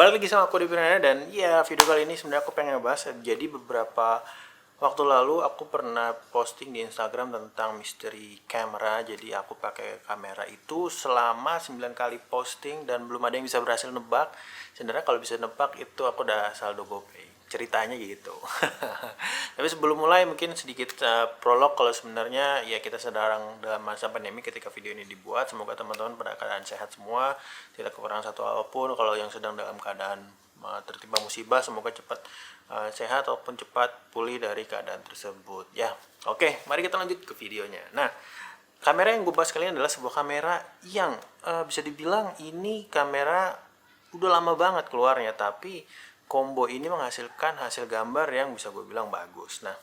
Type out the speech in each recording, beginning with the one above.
Balik lagi sama aku di Pirana, dan ya video kali ini sebenarnya aku pengen ngebahas. Jadi beberapa waktu lalu aku pernah posting di Instagram tentang misteri kamera. Jadi aku pakai kamera itu selama 9 kali posting dan belum ada yang bisa berhasil nebak. Sebenarnya kalau bisa nebak itu aku udah saldo GoPay. Ceritanya gitu. Tapi sebelum mulai mungkin sedikit prolog kalau sebenarnya ya kita sedang dalam masa pandemi ketika video ini dibuat. Semoga teman-teman pada keadaan sehat semua, tidak kekurangan satu apapun. Kalau yang sedang dalam keadaan tertimpa musibah, semoga cepat sehat ataupun cepat pulih dari keadaan tersebut. Ya, oke, mari kita lanjut ke videonya. Nah, kamera yang gue bahas kali ini adalah sebuah kamera yang bisa dibilang ini kamera udah lama banget keluarnya, tapi combo ini menghasilkan hasil gambar yang bisa gue bilang bagus. Nah,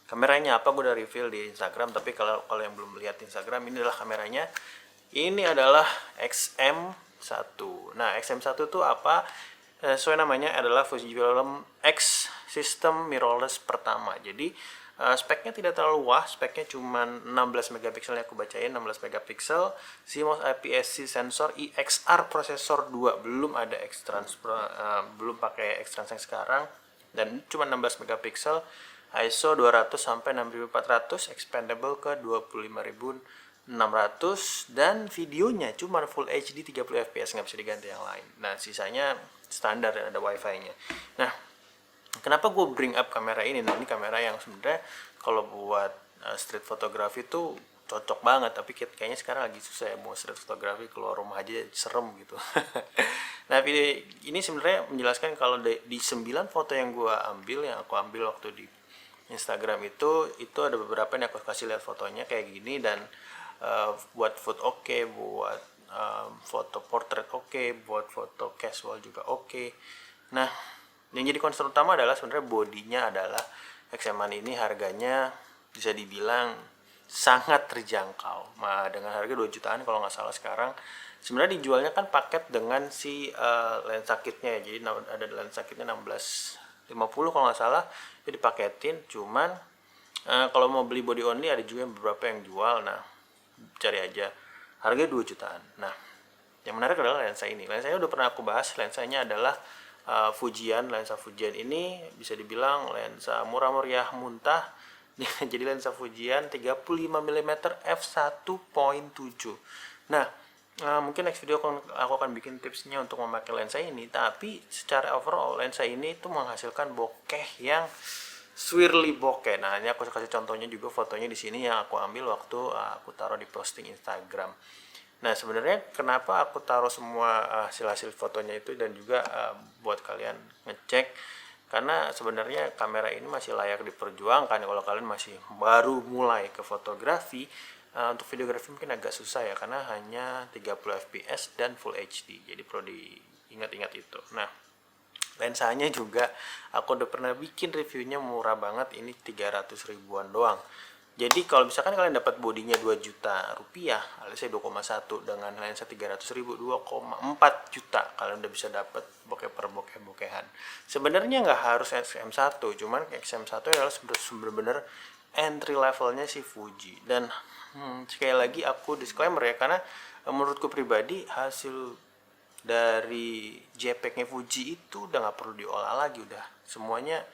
kameranya apa gue udah reveal di Instagram, tapi kalau yang belum lihat Instagram, ini adalah kameranya. Ini adalah XM1. Nah, XM1 itu apa? Sesuai namanya adalah Fujifilm X System Mirrorless pertama. Jadi speknya tidak terlalu wah, speknya cuma 16 megapiksel yang aku bacain, 16 megapiksel, CMOS IPS-C sensor, IXR prosesor 2, belum ada X-Trans, belum pakai X-Trans yang sekarang, dan cuma 16 megapiksel, ISO 200 sampai 6400, expandable ke 25600, dan videonya cuma Full HD 30 fps, nggak bisa diganti yang lain. Nah, sisanya standar dan ada wifi-nya. Nah, kenapa gue bring up kamera ini? Nah, ini kamera yang sebenarnya kalau buat street photography tuh cocok banget, tapi kayaknya sekarang lagi susah ya mau street photography, keluar rumah aja serem gitu. Nah, video ini sebenarnya menjelaskan kalau di 9 foto yang aku ambil waktu di Instagram itu ada beberapa yang aku kasih lihat fotonya kayak gini, dan buat food oke, buat foto portrait oke, buat foto casual juga oke. Nah, yang jadi concern utama adalah sebenarnya bodinya adalah XM1 ini harganya bisa dibilang sangat terjangkau. Nah, dengan harga 2 jutaan kalau nggak salah sekarang. Sebenarnya dijualnya kan paket dengan si lensa kitnya ya. Jadi ada lensa kitnya 1650 kalau nggak salah, itu dipaketin. Cuman kalau mau beli body only ada juga beberapa yang jual. Nah, cari aja, harganya 2 jutaan. Nah, yang menarik adalah lensa ini. Lensanya udah pernah aku bahas. Lensanya adalah Fujian. Lensa Fujian ini bisa dibilang lensa murah meriah muntah. Jadi lensa Fujian 35 mm f1.7. Nah, mungkin next video aku akan bikin tipsnya untuk memakai lensa ini. Tapi secara overall lensa ini itu menghasilkan bokeh yang swirly bokeh. Nah, ini aku kasih contohnya juga, fotonya di sini yang aku ambil waktu aku taruh di posting Instagram. Nah, sebenarnya kenapa aku taruh semua hasil-hasil fotonya itu dan juga buat kalian ngecek, karena sebenarnya kamera ini masih layak diperjuangkan kalau kalian masih baru mulai ke fotografi. Untuk videografi mungkin agak susah ya, karena hanya 30 fps dan Full HD, jadi perlu diingat-ingat itu. Nah, lensanya juga aku udah pernah bikin reviewnya, murah banget, ini 300 ribuan doang. Jadi kalau misalkan kalian dapat bodinya 2 juta rupiah, alias 2,1, dengan lensa 300 ribu, 2,4 juta kalian udah bisa dapat bokeh-bokehan. Sebenarnya nggak harus XM1, cuman XM1 adalah benar-benar entry levelnya si Fuji. Dan sekali lagi aku disclaimer ya, karena menurutku pribadi hasil dari JPEG-nya Fuji itu udah nggak perlu diolah lagi, udah semuanya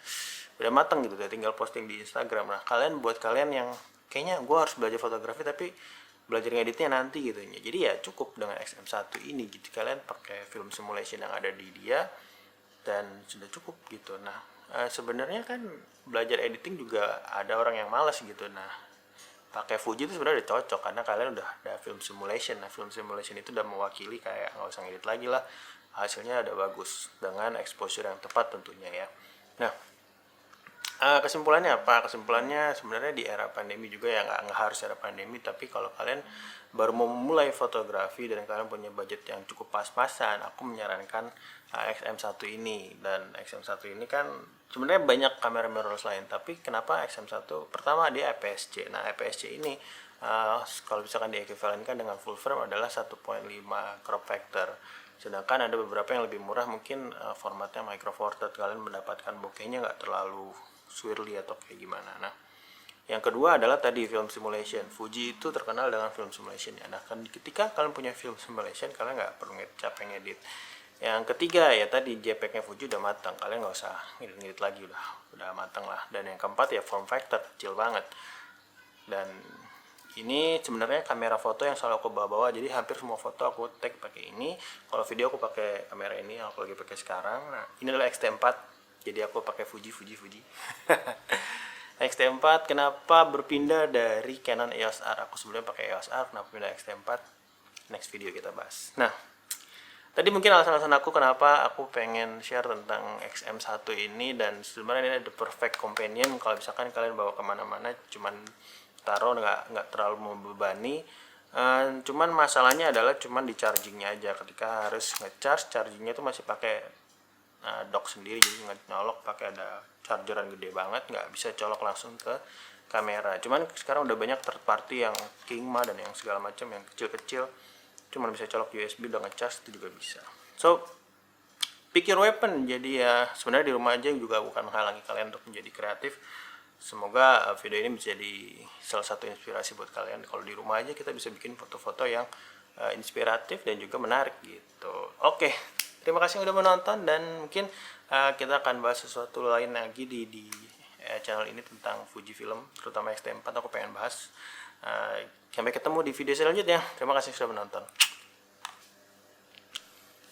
udah mateng gitu, udah tinggal posting di Instagram. Nah, buat kalian yang kayaknya gue harus belajar fotografi tapi belajar ngeditnya nanti gitu ya, jadi ya cukup dengan XM1 ini gitu, kalian pakai film simulation yang ada di dia dan sudah cukup gitu. Nah, sebenarnya kan belajar editing juga ada orang yang malas gitu. Nah, pakai Fuji itu sebenarnya udah cocok karena kalian udah ada film simulation. Nah, film simulation itu udah mewakili kayak nggak usah ngedit lagi lah, hasilnya ada bagus dengan exposure yang tepat tentunya ya. Nah, kesimpulannya apa? Kesimpulannya sebenarnya di era pandemi juga ya, nggak harus era pandemi, tapi kalau kalian baru mau memulai fotografi dan kalian punya budget yang cukup pas-pasan, aku menyarankan XM1 ini. Dan XM1 ini kan sebenarnya banyak kamera mirrorless lain, tapi kenapa XM1? Pertama, dia APS-C. Nah, APS-C ini kalau misalkan diequivalenkan dengan full frame adalah 1.5 crop factor. Sedangkan ada beberapa yang lebih murah, mungkin formatnya micro four thirds, kalian mendapatkan bokehnya nggak terlalu swirly atau kayak gimana. Nah, yang kedua adalah tadi film simulation. Fuji itu terkenal dengan film simulation ya. Nah, kan ketika kalian punya film simulation, kalian nggak perlu capek ngedit. Yang ketiga ya tadi JPEG-nya Fuji udah matang, kalian nggak usah ngedit-ngedit lagi, udah matang lah. Dan yang keempat ya form factor kecil banget. Dan ini sebenarnya kamera foto yang selalu aku bawa-bawa, jadi hampir semua foto aku take pakai ini. Kalau video aku pakai kamera ini yang aku lagi pakai sekarang. Nah, ini adalah X-T4, jadi aku pakai Fuji. X-T4 kenapa berpindah dari Canon EOS R? Aku sebelumnya pakai EOS R, kenapa pindah X-T4? Next video kita bahas. Nah, tadi mungkin alasan-alasan aku kenapa aku pengen share tentang XM1 ini, dan sebenarnya ini the perfect companion kalau misalkan kalian bawa kemana-mana, cuman taruh nggak terlalu membebani. Cuman masalahnya adalah cuman di chargingnya aja, ketika harus ngecharge chargingnya itu masih pakai dock sendiri, jadi nyolok pakai ada chargeran gede banget, nggak bisa colok langsung ke kamera. Cuman sekarang udah banyak third party yang Kingma dan yang segala macam yang kecil-kecil cuman bisa colok USB udah ngecharge, itu juga bisa. So pick your weapon. Jadi ya sebenarnya di rumah aja juga bukan menghalangi kalian untuk menjadi kreatif. Semoga video ini bisa jadi salah satu inspirasi buat kalian. Kalau di rumah aja kita bisa bikin foto-foto yang inspiratif dan juga menarik gitu. Oke, terima kasih udah menonton, dan mungkin kita akan bahas sesuatu lain lagi di channel ini tentang Fujifilm, terutama X-T4 aku pengen bahas. Sampai ketemu di video selanjutnya. Terima kasih sudah menonton.